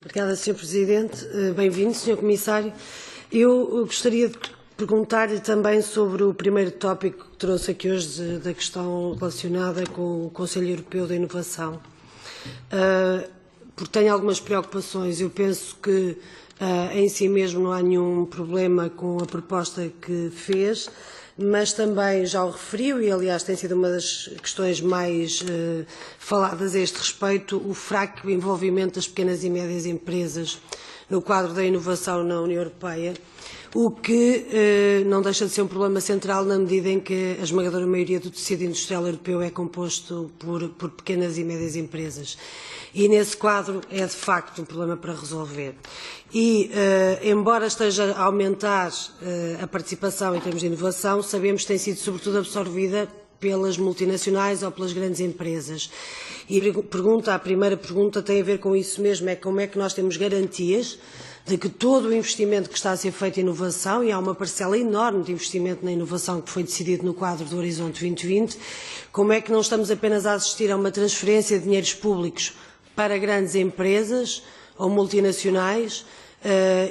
Obrigada, Sr. Presidente. Bem-vindo, Sr. Comissário. Eu gostaria de perguntar-lhe também sobre o primeiro tópico que trouxe aqui hoje, da questão relacionada com o Conselho Europeu da Inovação. Porque tenho algumas preocupações. Eu penso que em si mesmo não há nenhum problema com a proposta que fez, mas também já o referiu, e aliás tem sido uma das questões mais faladas a este respeito, o fraco envolvimento das pequenas e médias empresas no quadro da inovação na União Europeia, o que não deixa de ser um problema central na medida em que a esmagadora maioria do tecido industrial europeu é composto por pequenas e médias empresas. E nesse quadro é de facto um problema para resolver. E, embora esteja a aumentar a participação em termos de inovação, sabemos que tem sido sobretudo absorvida pelas multinacionais ou pelas grandes empresas. E a primeira pergunta tem a ver com isso mesmo, é como é que nós temos garantias de que todo o investimento que está a ser feito em inovação, e há uma parcela enorme de investimento na inovação que foi decidido no quadro do Horizonte 2020, como é que não estamos apenas a assistir a uma transferência de dinheiros públicos para grandes empresas ou multinacionais,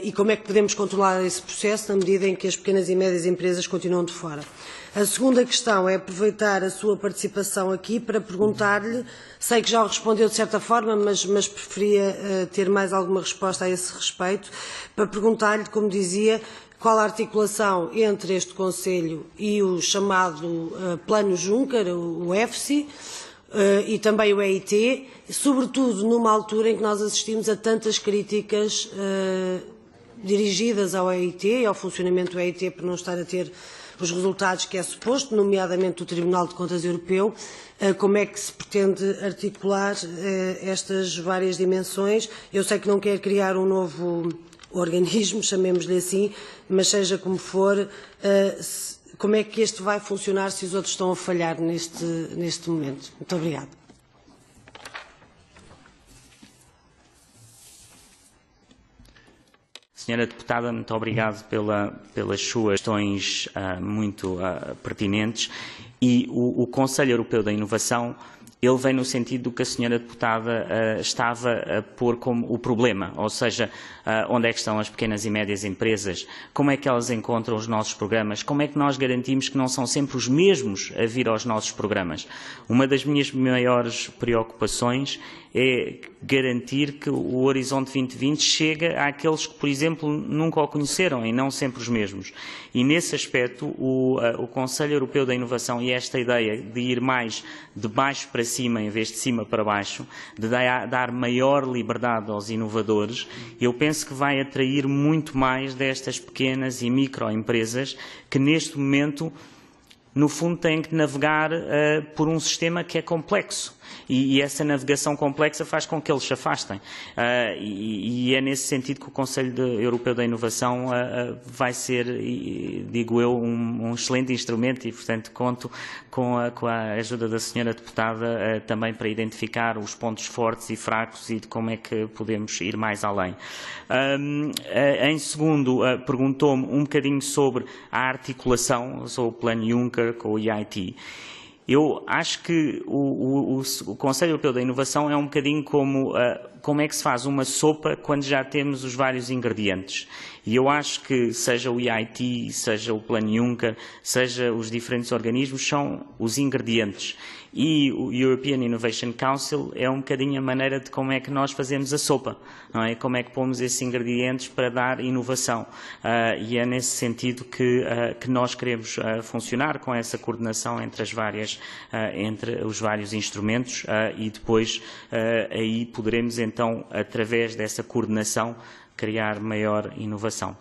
e como é que podemos controlar esse processo na medida em que as pequenas e médias empresas continuam de fora. A segunda questão é aproveitar a sua participação aqui para perguntar-lhe, sei que já o respondeu de certa forma, mas preferia ter mais alguma resposta a esse respeito, para perguntar-lhe, como dizia, qual a articulação entre este Conselho e o chamado Plano Juncker, o EFSI, e também o EIT, sobretudo numa altura em que nós assistimos a tantas críticas dirigidas ao EIT e ao funcionamento do EIT por não estar a ter os resultados que é suposto, nomeadamente do Tribunal de Contas Europeu. Como é que se pretende articular estas várias dimensões? Eu sei que não quer criar um novo organismo, chamemos-lhe assim, mas seja como for, como é que este vai funcionar se os outros estão a falhar neste momento? Muito obrigada. Senhora Deputada, muito obrigado pelas suas questões muito pertinentes. E o Conselho Europeu da Inovação, ele vem no sentido do que a Senhora Deputada estava a pôr como o problema, ou seja, onde é que estão as pequenas e médias empresas, como é que elas encontram os nossos programas, como é que nós garantimos que não são sempre os mesmos a vir aos nossos programas. Uma das minhas maiores preocupações é garantir que o Horizonte 2020 chega àqueles que, por exemplo, nunca o conheceram e não sempre os mesmos. E nesse aspecto, o Conselho Europeu da Inovação e esta ideia de ir mais de baixo para cima em vez de cima para baixo, de dar maior liberdade aos inovadores, eu penso que vai atrair muito mais destas pequenas e microempresas que neste momento, no fundo, têm que navegar por um sistema que é complexo. E essa navegação complexa faz com que eles se afastem. E é nesse sentido que o Conselho Europeu da Inovação vai ser, digo eu, um excelente instrumento e, portanto, conto com a ajuda da Senhora Deputada também para identificar os pontos fortes e fracos e de como é que podemos ir mais além. Em segundo, perguntou-me um bocadinho sobre a articulação, sobre o Plano Juncker com o EIT. Eu acho que o Conselho Europeu da Inovação é um bocadinho como é que se faz uma sopa quando já temos os vários ingredientes. E eu acho que seja o EIT, seja o Plano Juncker, seja os diferentes organismos, são os ingredientes. E o European Innovation Council é um bocadinho a maneira de como é que nós fazemos a sopa, não é? Como é que pomos esses ingredientes para dar inovação. E é nesse sentido que nós queremos funcionar com essa coordenação entre os vários instrumentos e depois aí poderemos então, através dessa coordenação, criar maior inovação.